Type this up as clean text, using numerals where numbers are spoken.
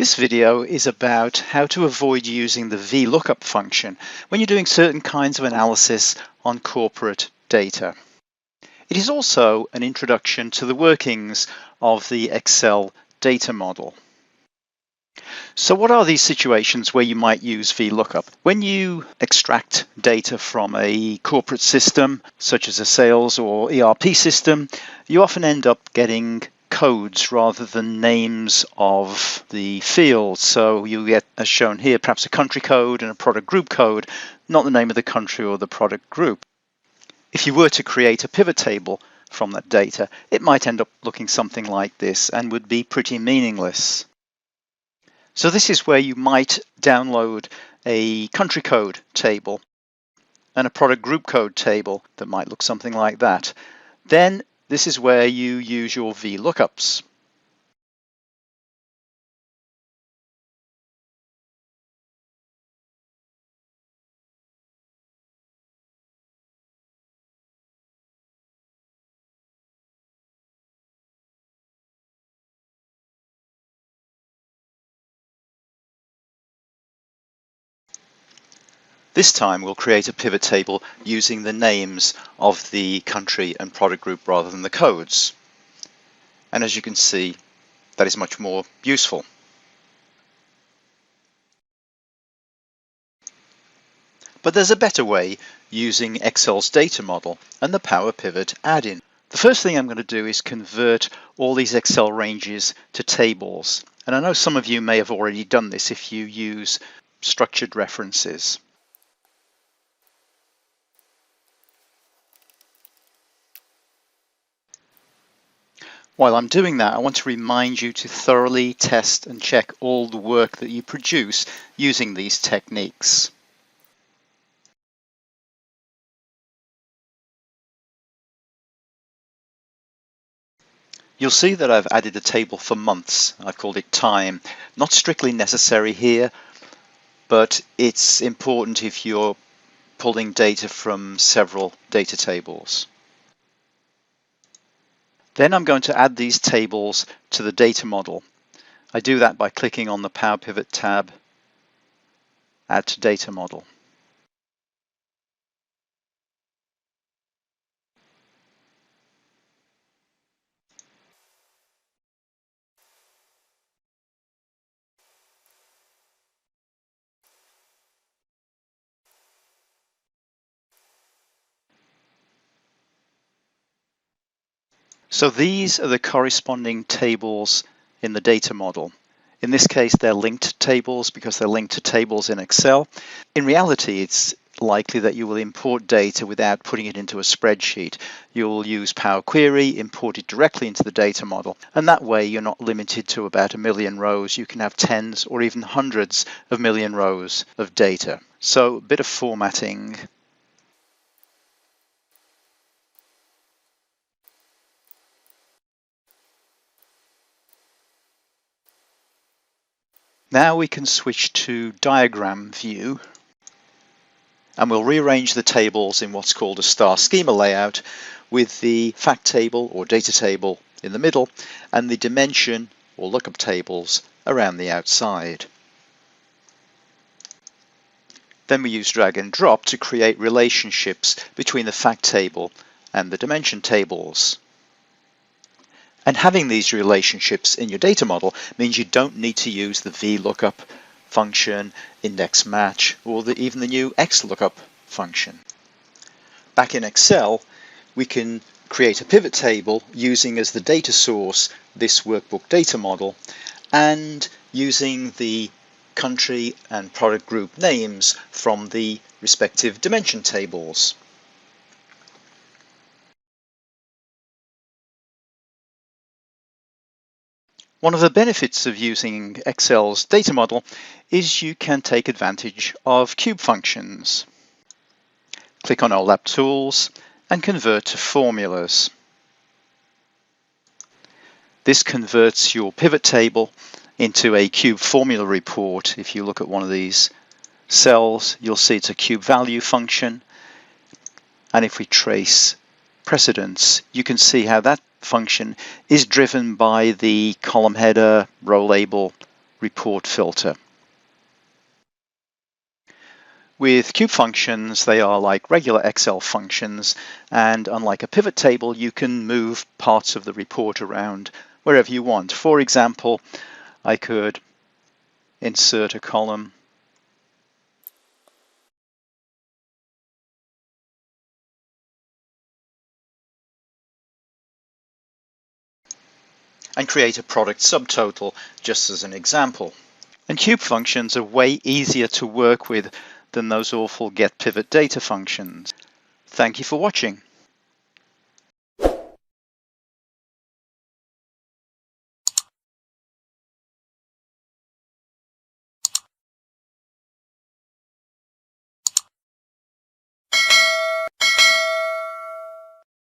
This video is about how to avoid using the VLOOKUP function when you're doing certain kinds of analysis on corporate data. It is also an introduction to the workings of the Excel data model. So what are these situations where you might use VLOOKUP? When you extract data from a corporate system, such as a sales or ERP system, you often end up getting codes rather than names of the fields. So you get, as shown here, perhaps a country code and a product group code, not the name of the country or the product group. If you were to create a pivot table from that data, it might end up looking something like this and would be pretty meaningless. So this is where you might download a country code table and a product group code table that might look something like that. Then this is where you use your VLOOKUPs. This time we'll create a pivot table using the names of the country and product group rather than the codes. And as you can see, that is much more useful. But there's a better way using Excel's data model and the Power Pivot add-in. The first thing I'm going to do is convert all these Excel ranges to tables. And I know some of you may have already done this if you use structured references. While I'm doing that, I want to remind you to thoroughly test and check all the work that you produce using these techniques. You'll see that I've added a table for months. I've called it time. Not strictly necessary here, but it's important if you're pulling data from several data tables. Then I'm going to add these tables to the data model. I do that by clicking on the Power Pivot tab, Add to Data Model. So these are the corresponding tables in the data model. In this case, they're linked tables because they're linked to tables in Excel. In reality, it's likely that you will import data without putting it into a spreadsheet. You'll use Power Query, import it directly into the data model, and that way you're not limited to about 1 million rows. You can have tens or even hundreds of million rows of data. So a bit of formatting. Now we can switch to diagram view, and we'll rearrange the tables in what's called a star schema layout with the fact table or data table in the middle and the dimension or lookup tables around the outside. Then we use drag and drop to create relationships between the fact table and the dimension tables. And having these relationships in your data model means you don't need to use the VLOOKUP function, index match, or even the new XLOOKUP function. Back in Excel, we can create a pivot table using as the data source this workbook data model and using the country and product group names from the respective dimension tables. One of the benefits of using Excel's data model is you can take advantage of cube functions. Click on OLAP Tools and convert to formulas. This converts your pivot table into a cube formula report. If you look at one of these cells, you'll see it's a cube value function. And if we trace precedence, you can see how that function is driven by the column header, row label, report filter. With cube functions, they are like regular Excel functions, and unlike a pivot table, you can move parts of the report around wherever you want. For example, I could insert a column and create a product subtotal, just as an example. And cube functions are way easier to work with than those awful get pivot data functions. Thank you for watching.